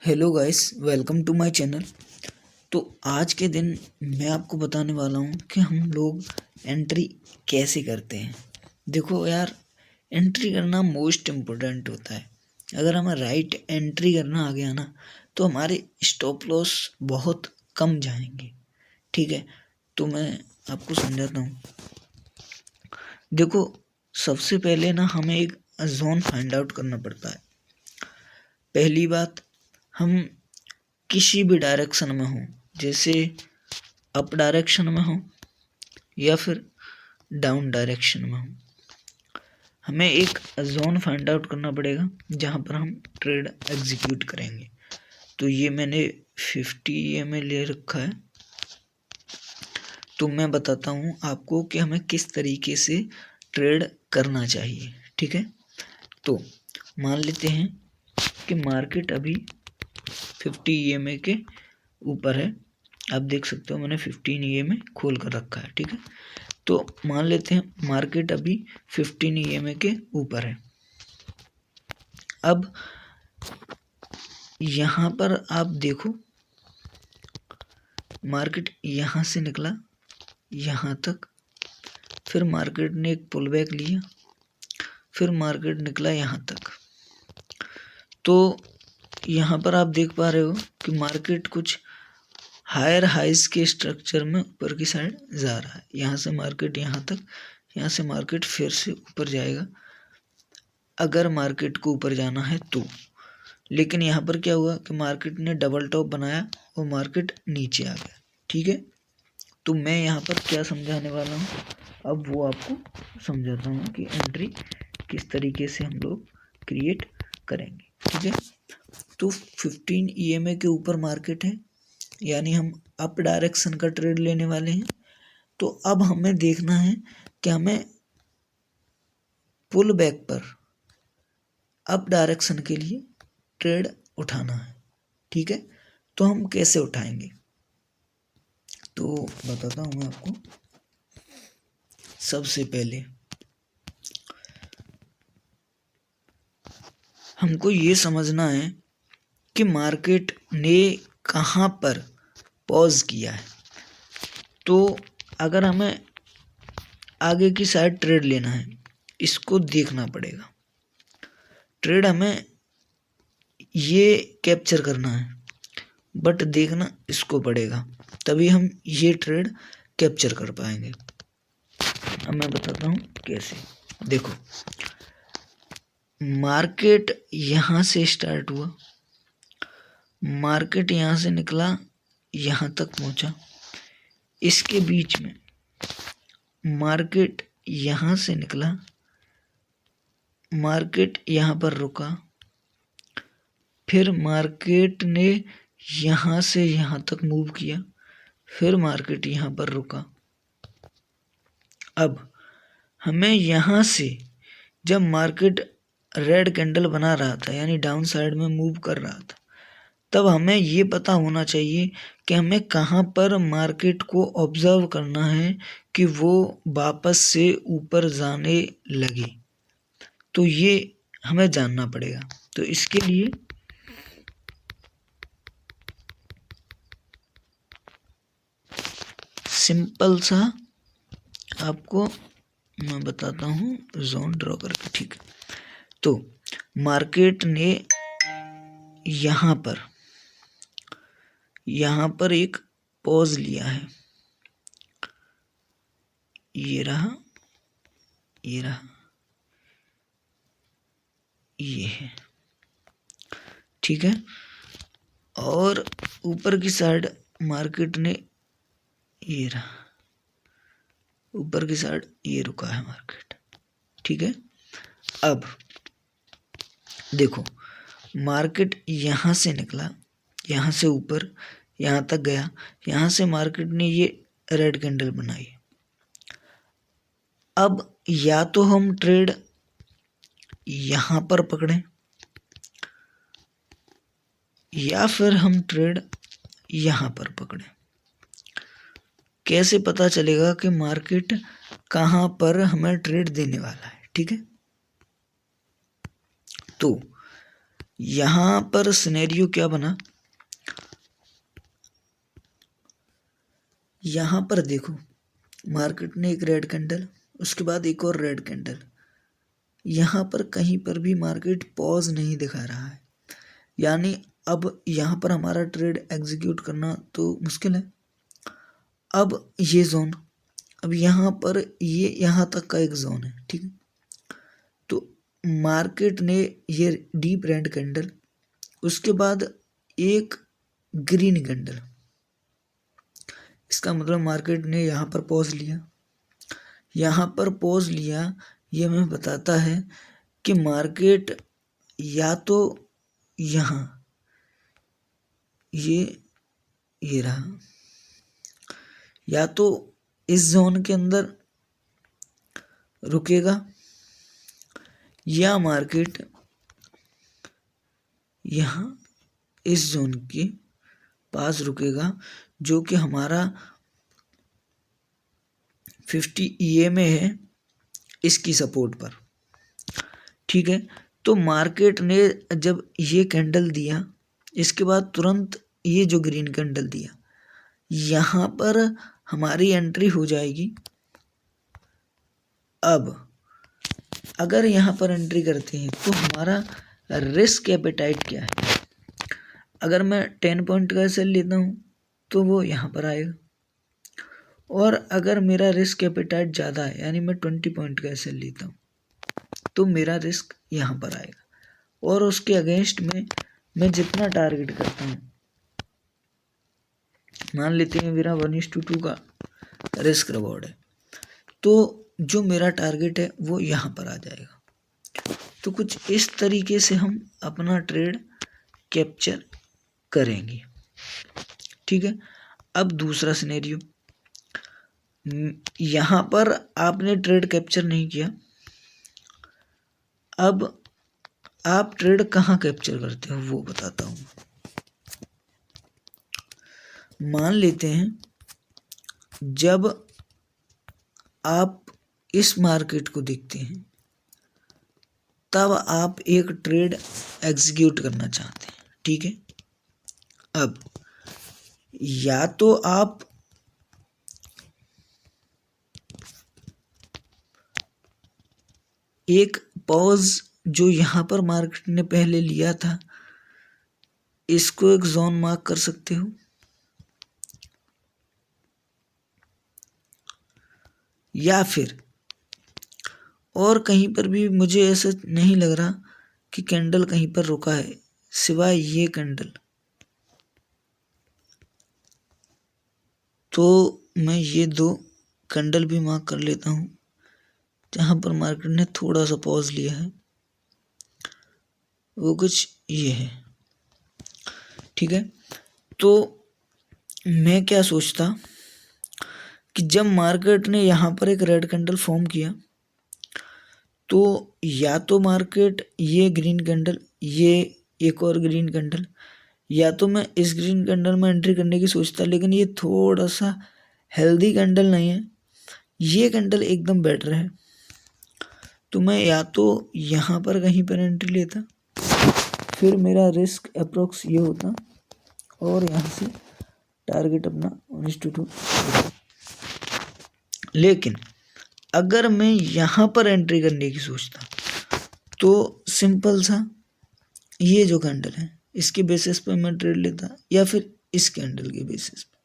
Hello guys, welcome to my channel. तो आज के दिन मैं आपको बताने वाला हूँ कि हम लोग एंट्री कैसे करते हैं। देखो यार, एंट्री करना मोस्ट इम्पोर्टेंट होता है। अगर हमें राइट एंट्री करना आ गया ना, तो हमारे स्टॉप लॉस बहुत कम जाएंगे। ठीक है, तो मैं आपको समझाता हूँ। देखो, सबसे पहले ना हमें एक जोन फाइंड आउट करना पड़ता है। पहली बात, हम किसी भी डायरेक्शन में हो, जैसे अप डायरेक्शन में हो या फिर डाउन डायरेक्शन में हो, हमें एक जोन फाइंड आउट करना पड़ेगा जहाँ पर हम ट्रेड एग्जीक्यूट करेंगे। तो ये मैंने 50 EMA ले रखा है। तो मैं बताता हूँ आपको कि हमें किस तरीके से ट्रेड करना चाहिए। ठीक है, तो मान लेते हैं कि मार्केट अभी 50 EMA के ऊपर है। आप देख सकते हो मैंने 15 EMA खोल कर रखा है। ठीक है, तो मान लेते हैं मार्केट अभी 15 EMA के ऊपर है। अब यहाँ पर आप देखो, मार्केट यहाँ से निकला यहाँ तक, फिर मार्केट ने एक पुल बैक लिया, फिर मार्केट निकला यहाँ तक। तो यहाँ पर आप देख पा रहे हो कि मार्केट कुछ हायर हाइज के स्ट्रक्चर में ऊपर की साइड जा रहा है। यहाँ से मार्केट यहाँ तक, यहाँ से मार्केट फिर से ऊपर जाएगा अगर मार्केट को ऊपर जाना है तो। लेकिन यहाँ पर क्या हुआ कि मार्केट ने डबल टॉप बनाया और मार्केट नीचे आ गया। ठीक है, तो मैं यहाँ पर क्या समझाने वाला हूँ, अब वो आपको समझाता हूँ कि एंट्री किस तरीके से हम लोग क्रिएट करेंगे। ठीक है, तो 15 EMA के ऊपर मार्केट है, यानी हम अप डायरेक्शन का ट्रेड लेने वाले हैं। तो अब हमें देखना है कि हमें पुल बैक पर अप डायरेक्शन के लिए ट्रेड उठाना है। ठीक है, तो हम कैसे उठाएंगे, तो बताता हूँ मैं आपको। सबसे पहले हमको ये समझना है कि मार्केट ने कहाँ पर पॉज किया है। तो अगर हमें आगे की साइड ट्रेड लेना है, इसको देखना पड़ेगा। ट्रेड हमें ये कैप्चर करना है, बट देखना इसको पड़ेगा, तभी हम ये ट्रेड कैप्चर कर पाएंगे। अब मैं बताता हूँ कैसे। देखो, मार्केट यहाँ से स्टार्ट हुआ, मार्केट यहाँ से निकला यहाँ तक पहुँचा, इसके बीच में मार्केट यहाँ से निकला, मार्केट यहाँ पर रुका, फिर मार्केट ने यहाँ से यहाँ तक मूव किया, फिर मार्केट यहाँ पर रुका। अब हमें यहाँ से जब मार्केट रेड कैंडल बना रहा था, यानी डाउन साइड में मूव कर रहा था, तब हमें ये पता होना चाहिए कि हमें कहाँ पर मार्केट को ऑब्जर्व करना है कि वो वापस से ऊपर जाने लगे। तो ये हमें जानना पड़ेगा। तो इसके लिए सिंपल सा आपको मैं बताता हूँ जोन ड्रॉ करके। ठीक है, तो मार्केट ने यहाँ पर एक पॉज लिया है, ये रहा, ये रहा, ये है। ठीक है, और ऊपर की साइड मार्केट ने, ये रहा, ऊपर की साइड ये रुका है मार्केट। ठीक है, अब देखो, मार्केट यहाँ से निकला, यहाँ से ऊपर यहाँ तक गया, यहाँ से मार्केट ने ये रेड कैंडल बनाई। अब या तो हम ट्रेड यहाँ पर पकड़ें या फिर हम ट्रेड यहाँ पर पकड़ें। कैसे पता चलेगा कि मार्केट कहाँ पर हमें ट्रेड देने वाला है। ठीक है, तो यहाँ पर सिनेरियो क्या बना, यहाँ पर देखो मार्केट ने एक रेड कैंडल, उसके बाद एक और रेड कैंडल, यहाँ पर कहीं पर भी मार्केट पॉज नहीं दिखा रहा है, यानी अब यहाँ पर हमारा ट्रेड एग्जीक्यूट करना तो मुश्किल है। अब ये जोन, अब यहाँ पर ये यहाँ तक का एक जोन है, ठीक है। तो मार्केट ने ये डीप रेड कैंडल, उसके बाद एक ग्रीन कैंडल, इसका मतलब मार्केट ने यहाँ पर पॉज लिया। यहाँ पर पॉज लिया, ये हमें बताता है कि मार्केट या तो यहाँ ये रहा, या तो इस जोन के अंदर रुकेगा, या मार्केट यहाँ इस जोन के पास रुकेगा, जो कि हमारा 50 EMA है, इसकी सपोर्ट पर, ठीक है। तो मार्केट ने जब ये कैंडल दिया, इसके बाद तुरंत ये जो ग्रीन कैंडल दिया, यहाँ पर हमारी एंट्री हो जाएगी। अब अगर यहाँ पर एंट्री करते हैं तो हमारा रिस्क एपेटाइट क्या है। अगर मैं 10 पॉइंट का सेल लेता हूँ तो वो यहाँ पर आएगा, और अगर मेरा रिस्क एपेटाइट ज़्यादा है, यानी मैं 20 पॉइंट का सेल लेता हूँ, तो मेरा रिस्क यहाँ पर आएगा, और उसके अगेंस्ट में मैं जितना टारगेट करता हूँ, मान लेते हैं मेरा 1:2 का रिस्क रिवॉर्ड है, तो जो मेरा टारगेट है वो यहाँ पर आ जाएगा। तो कुछ इस तरीके से हम अपना ट्रेड कैप्चर करेंगे, ठीक है। अब दूसरा सिनेरियो, यहाँ पर आपने ट्रेड कैप्चर नहीं किया, अब आप ट्रेड कहाँ कैप्चर करते हो वो बताता हूँ। मान लेते हैं जब आप इस मार्केट को देखते हैं, तब आप एक ट्रेड एग्जीक्यूट करना चाहते हैं, ठीक है। अब या तो आप एक पॉज जो यहाँ पर मार्केट ने पहले लिया था, इसको एक जोन मार्क कर सकते हो, या फिर और कहीं पर भी मुझे ऐसा नहीं लग रहा कि कैंडल कहीं पर रुका है सिवाय ये कैंडल, तो मैं ये 2 कैंडल भी मार्क कर लेता हूँ जहाँ पर मार्केट ने थोड़ा सा पॉज लिया है, वो कुछ ये है, ठीक है। तो मैं क्या सोचता कि जब मार्केट ने यहाँ पर एक रेड कैंडल फॉर्म किया, तो या तो मार्केट ये ग्रीन कैंडल, ये एक और ग्रीन कैंडल, या तो मैं इस ग्रीन कैंडल में एंट्री करने की सोचता, लेकिन ये थोड़ा सा हेल्दी कैंडल नहीं है, ये कैंडल एकदम बेटर है, तो मैं या तो यहाँ पर कहीं पर एंट्री लेता, फिर मेरा रिस्क अप्रोक्स ये होता, और यहाँ से टारगेट अपना 1:2। लेकिन अगर मैं यहाँ पर एंट्री करने की सोचता, तो सिंपल सा ये जो कैंडल है इसके बेसिस पर मैं ट्रेड लेता, या फिर इस कैंडल के बेसिस पे,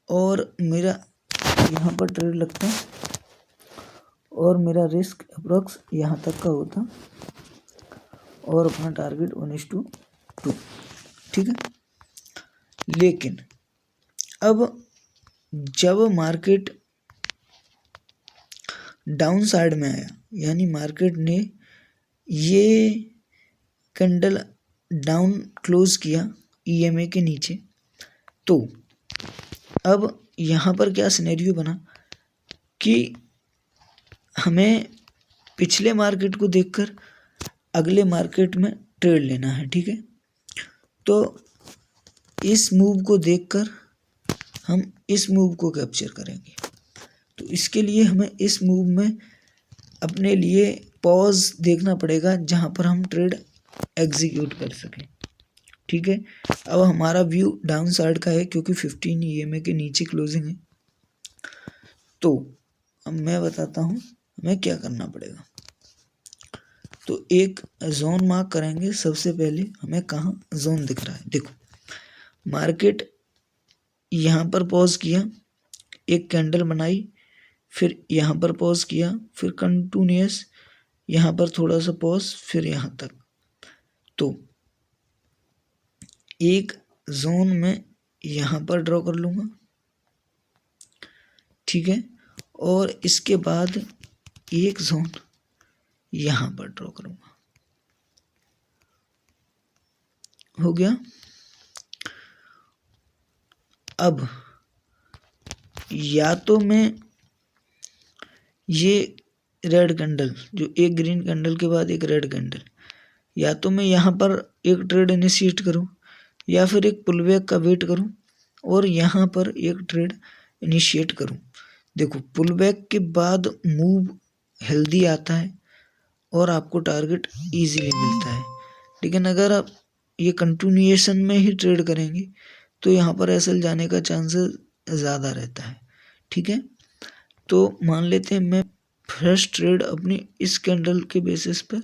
और मेरा यहाँ पर ट्रेड लगता, और मेरा रिस्क अप्रोक्स यहाँ तक का होता, और अपना टारगेट 1:2, ठीक है। लेकिन अब जब मार्केट डाउन साइड में आया, यानी मार्केट ने ये कैंडल डाउन क्लोज किया EMA के नीचे, तो अब यहाँ पर क्या सिनेरियो बना कि हमें पिछले मार्केट को देखकर अगले मार्केट में ट्रेड लेना है, ठीक है। तो इस मूव को देखकर हम इस मूव को कैप्चर करेंगे, तो इसके लिए हमें इस मूव में अपने लिए पॉज देखना पड़ेगा जहाँ पर हम ट्रेड एग्जीक्यूट कर सकें। ठीक है, अब हमारा व्यू डाउन साइड का है क्योंकि 15 EMA के नीचे क्लोजिंग है। तो अब मैं बताता हूँ हमें क्या करना पड़ेगा। तो एक जोन मार्क करेंगे। सबसे पहले हमें कहाँ जोन दिख रहा है, देखो मार्केट यहाँ पर पॉज किया, एक कैंडल बनाई, फिर यहाँ पर पॉज किया, फिर कंटिन्यूअस यहाँ पर थोड़ा सा पॉज, फिर यहाँ तक। तो एक जोन में यहाँ पर ड्रॉ कर लूँगा, ठीक है, और इसके बाद एक जोन यहाँ पर ड्रॉ करूँगा। हो गया। अब या तो मैं ये रेड कैंडल, जो एक ग्रीन कैंडल के बाद एक रेड कैंडल, या तो मैं यहाँ पर एक ट्रेड इनिशिएट करूँ या फिर एक पुलबैक का वेट करूं और यहाँ पर एक ट्रेड इनिशिएट करूं। देखो पुलबैक के बाद मूव हेल्दी आता है और आपको टारगेट इजीली मिलता है। लेकिन अगर आप ये कंटिन्यूएशन में ही ट्रेड करेंगे तो यहाँ पर एसएल जाने का चांसेस ज़्यादा रहता है। ठीक है, तो मान लेते हैं मैं फर्स्ट ट्रेड अपनी इस कैंडल के बेसिस पर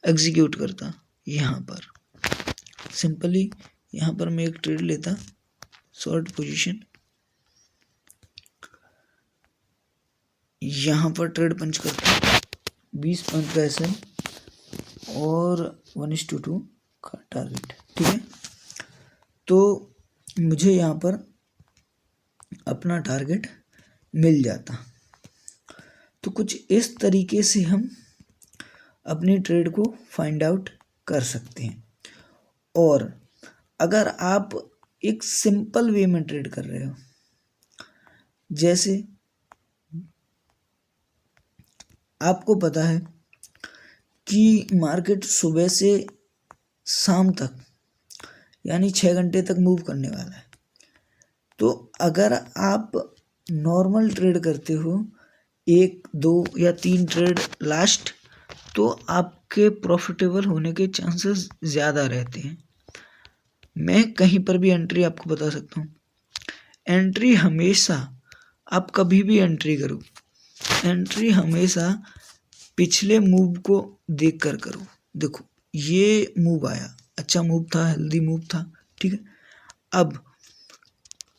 एग्जीक्यूट करता। यहाँ पर सिंपली यहाँ पर मैं एक ट्रेड लेता, शॉर्ट पोजीशन, यहाँ पर ट्रेड पंच करता 20 पॉइंट का एसएल और 1:2 का टारगेट। ठीक है, तो मुझे यहाँ पर अपना टारगेट मिल जाता। तो कुछ इस तरीके से हम अपनी ट्रेड को फाइंड आउट कर सकते हैं। और अगर आप एक सिंपल वे में ट्रेड कर रहे हो, जैसे आपको पता है कि मार्केट सुबह से शाम तक यानी 6 घंटे तक मूव करने वाला है, तो अगर आप नॉर्मल ट्रेड करते हो 1, 2 या 3 ट्रेड लास्ट, तो आपके प्रॉफिटेबल होने के चांसेस ज़्यादा रहते हैं। मैं कहीं पर भी एंट्री आपको बता सकता हूँ। एंट्री हमेशा आप कभी भी एंट्री करो, एंट्री हमेशा पिछले मूव को देख कर करो। देखो ये मूव आया, अच्छा मूव था, हेल्दी मूव था। ठीक है, अब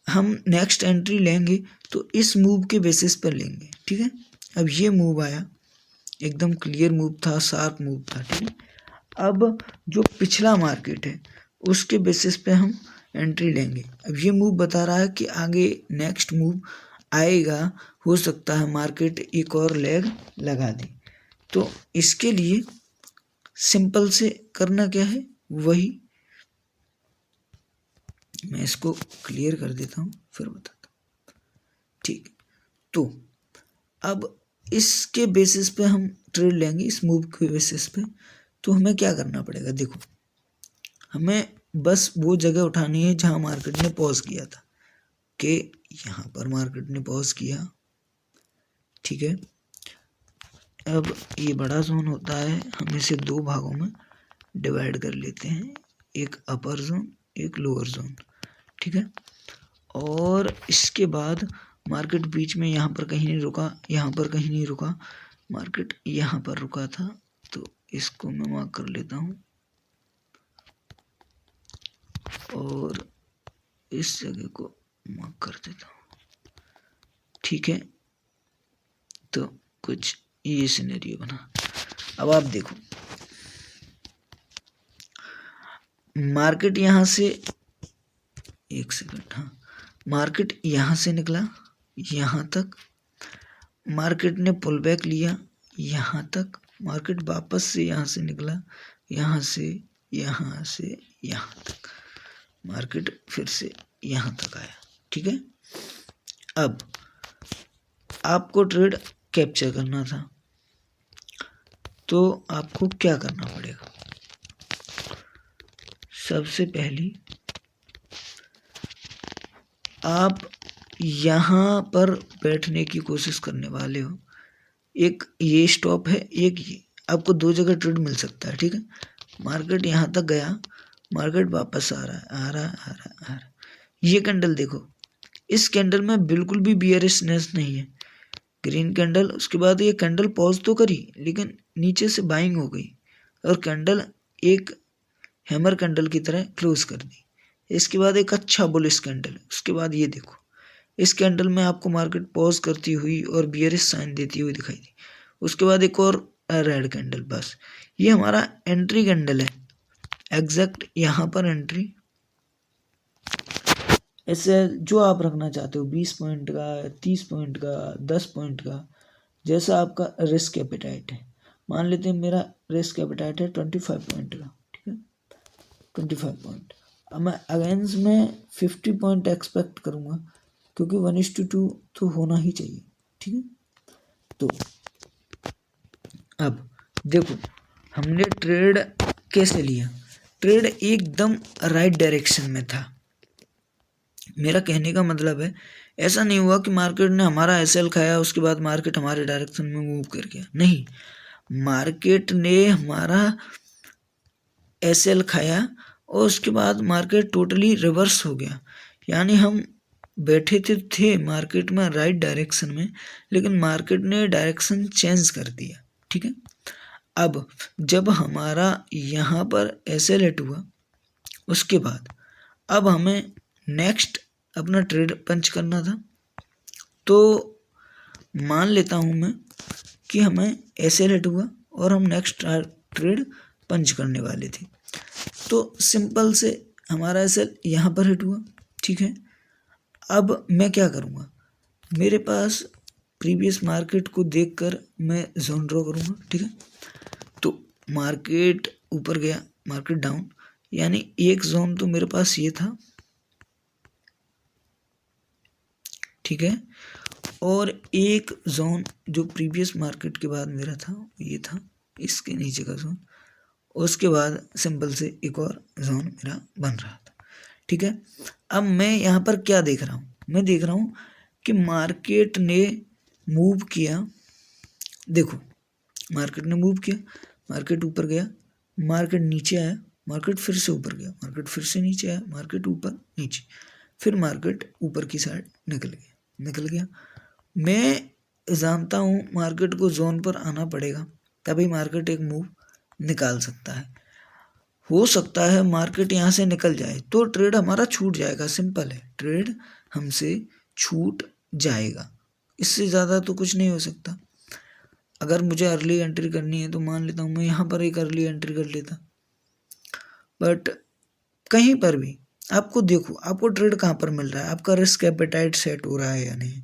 हम नेक्स्ट एंट्री लेंगे तो इस मूव के बेसिस पर लेंगे। ठीक है, अब ये मूव आया, एकदम क्लियर मूव था, शार्प मूव था। ठीक है, अब जो पिछला मार्केट है उसके बेसिस पे हम एंट्री लेंगे। अब ये मूव बता रहा है कि आगे नेक्स्ट मूव आएगा, हो सकता है मार्केट एक और लेग लगा दे। तो इसके लिए सिंपल से करना क्या है, वही मैं इसको क्लियर कर देता हूँ फिर बताता हूँ। ठीक, तो अब इसके बेसिस पे हम ट्रेड लेंगे, इस मूव के बेसिस पे। तो हमें क्या करना पड़ेगा, देखो हमें बस वो जगह उठानी है जहाँ मार्केट ने पॉज किया था, कि यहाँ पर मार्केट ने पॉज किया। ठीक है, अब ये बड़ा जोन होता है, हम इसे 2 भागों में डिवाइड कर लेते हैं, एक अपर जोन एक लोअर जोन। ठीक है, और इसके बाद मार्केट बीच में यहाँ पर कहीं नहीं रुका, यहाँ पर कहीं नहीं रुका, मार्केट यहाँ पर रुका था। तो इसको मैं मार्क कर लेता हूँ और इस जगह को मार्क कर देता हूँ। ठीक है, तो कुछ ये सिनेरियो बना। अब आप देखो मार्केट यहाँ से, एक सेकंड, हाँ, मार्केट यहाँ से निकला यहाँ तक, मार्केट ने पुल बैक लिया यहाँ तक, मार्केट वापस से यहाँ से निकला, यहाँ से यहाँ से यहाँ तक, मार्केट फिर से यहाँ तक आया। ठीक है, अब आपको ट्रेड कैप्चर करना था, तो आपको क्या करना पड़ेगा, सबसे पहली आप यहाँ पर बैठने की कोशिश करने वाले हो। एक ये स्टॉप है, एक ये, आपको 2 जगह ट्रेड मिल सकता है। ठीक है, मार्केट यहाँ तक गया, मार्केट वापस आ रहा है, आ रहा है, आ रहा है, आ रहा है। ये कैंडल देखो, इस कैंडल में बिल्कुल भी बियरिशनेस नहीं है, ग्रीन कैंडल। उसके बाद ये कैंडल पॉज तो करी लेकिन नीचे से बाइंग हो गई और कैंडल एक हैमर कैंडल की तरह क्लोज कर दी। इसके बाद एक अच्छा बुलिश कैंडल। उसके बाद ये देखो, इस कैंडल में आपको मार्केट पॉज करती हुई और बियरिश साइन देती हुई दिखाई दी। उसके बाद एक और रेड कैंडल। बस ये हमारा एंट्री कैंडल है, एग्जैक्ट यहाँ पर एंट्री। ऐसे जो आप रखना चाहते हो, 20 पॉइंट का, 30 पॉइंट का, 10 पॉइंट का, जैसा आपका रिस्क एपेटाइट है। मान लेते हैं मेरा रिस्क एपेटाइट है 25 पॉइंट का, ठीक है, 25 पॉइंट। अब मैं अगेंस्ट में 50 पॉइंट एक्सपेक्ट करूँगा क्योंकि 1:2 तो होना ही चाहिए, ठीक है। तो अब देखो हमने ट्रेड कैसे लिया, ट्रेड एकदम राइट डायरेक्शन में था। मेरा कहने का मतलब है ऐसा नहीं हुआ कि मार्केट ने हमारा एसएल खाया उसके बाद मार्केट हमारे डायरेक्शन में मूव कर गया, नहीं, मार्केट ने हमारा एसएल खाया और उसके बाद मार्केट टोटली रिवर्स हो गया। यानी हम बैठे थे मार्केट में राइट डायरेक्शन में, लेकिन मार्केट ने डायरेक्शन चेंज कर दिया, ठीक है। अब जब हमारा यहाँ पर एसएल हिट हुआ उसके बाद अब हमें नेक्स्ट अपना ट्रेड पंच करना था। तो मान लेता हूँ मैं कि हमें एसएल हिट हुआ और हम नेक्स्ट ट्रेड पंच करने वाले थे। तो सिंपल से हमारा एसएल यहाँ पर हिट हुआ, ठीक है। अब मैं क्या करूँगा, मेरे पास प्रीवियस मार्केट को देखकर मैं जोन ड्रॉ करूँगा, ठीक है। तो मार्केट ऊपर गया, मार्केट डाउन, यानी एक जोन तो मेरे पास ये था, ठीक है, और एक जोन जो प्रीवियस मार्केट के बाद मेरा था ये था, इसके नीचे का जोन। उसके बाद सिंपल से एक और जोन मेरा बन रहा था, ठीक है। अब मैं यहाँ पर क्या देख रहा हूँ, मैं देख रहा हूँ कि मार्केट ने मूव किया। देखो मार्केट ने मूव किया, मार्केट ऊपर गया, मार्केट नीचे आया, मार्केट फिर से ऊपर गया, मार्केट फिर से नीचे आया, मार्केट ऊपर नीचे, फिर मार्केट ऊपर की साइड निकल गया। मैं जानता हूँ मार्केट को जोन पर आना पड़ेगा तभी मार्केट एक मूव निकाल सकता है। हो सकता है मार्केट यहाँ से निकल जाए तो ट्रेड हमारा छूट जाएगा, सिंपल है, ट्रेड हमसे छूट जाएगा, इससे ज़्यादा तो कुछ नहीं हो सकता। अगर मुझे अर्ली एंट्री करनी है तो मान लेता हूँ मैं यहाँ पर एक अर्ली एंट्री कर लेता, बट कहीं पर भी आपको देखो आपको ट्रेड कहाँ पर मिल रहा है, आपका रिस्क एपेटाइट सेट हो रहा है या नहीं,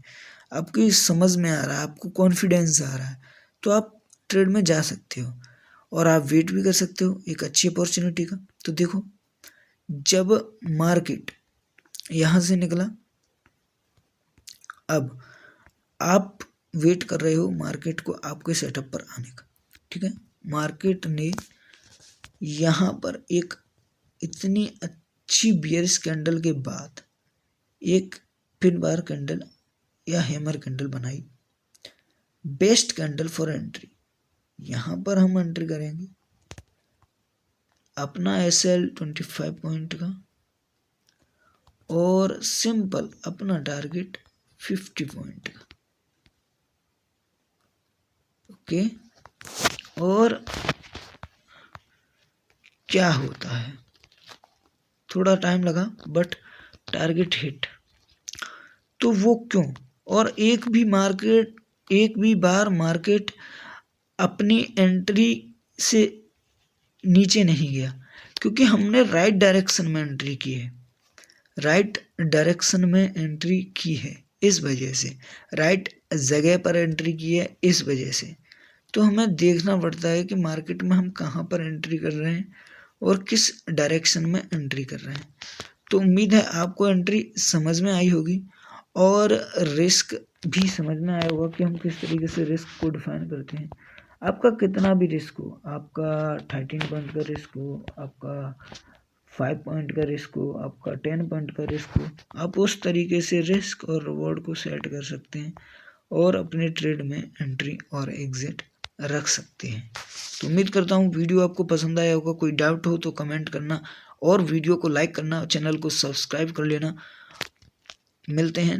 आपकी समझ में आ रहा है, आपको कॉन्फिडेंस आ रहा है, तो आप ट्रेड में जा सकते हो और आप वेट भी कर सकते हो एक अच्छी अपॉर्चुनिटी का। तो देखो जब मार्केट यहाँ से निकला, अब आप वेट कर रहे हो मार्केट को आपके सेटअप पर आने का, ठीक है। मार्केट ने यहाँ पर एक इतनी अच्छी बियरिश कैंडल के बाद एक पिन बार कैंडल या हैमर कैंडल बनाई, बेस्ट कैंडल फॉर एंट्री। यहाँ पर हम एंट्री करेंगे अपना एसएल 25 पॉइंट का और सिंपल अपना टारगेट 50 पॉइंट का, ओके। और क्या होता है, थोड़ा टाइम लगा बट टारगेट हिट। तो वो क्यों, और एक भी बार मार्केट अपनी एंट्री से नीचे नहीं गया क्योंकि हमने राइट डायरेक्शन में एंट्री की है, राइट डायरेक्शन में एंट्री की है, इस वजह से राइट जगह पर एंट्री की है, इस वजह से। तो हमें देखना पड़ता है कि मार्केट में हम कहाँ पर एंट्री कर रहे हैं और किस डायरेक्शन में एंट्री कर रहे हैं। तो उम्मीद है आपको एंट्री समझ में आई होगी और रिस्क भी समझ में आया होगा कि हम किस तरीके से रिस्क को डिफाइन करते हैं। आपका कितना भी रिस्क हो, आपका 13 पॉइंट का रिस्क हो, आपका 5 पॉइंट का रिस्क हो, आपका 10 पॉइंट का रिस्क हो, आप उस तरीके से रिस्क और रिवॉर्ड को सेट कर सकते हैं और अपने ट्रेड में एंट्री और एग्जिट रख सकते हैं। तो उम्मीद करता हूँ वीडियो आपको पसंद आया होगा। कोई डाउट हो तो कमेंट करना और वीडियो को लाइक करना, चैनल को सब्सक्राइब कर लेना। मिलते हैं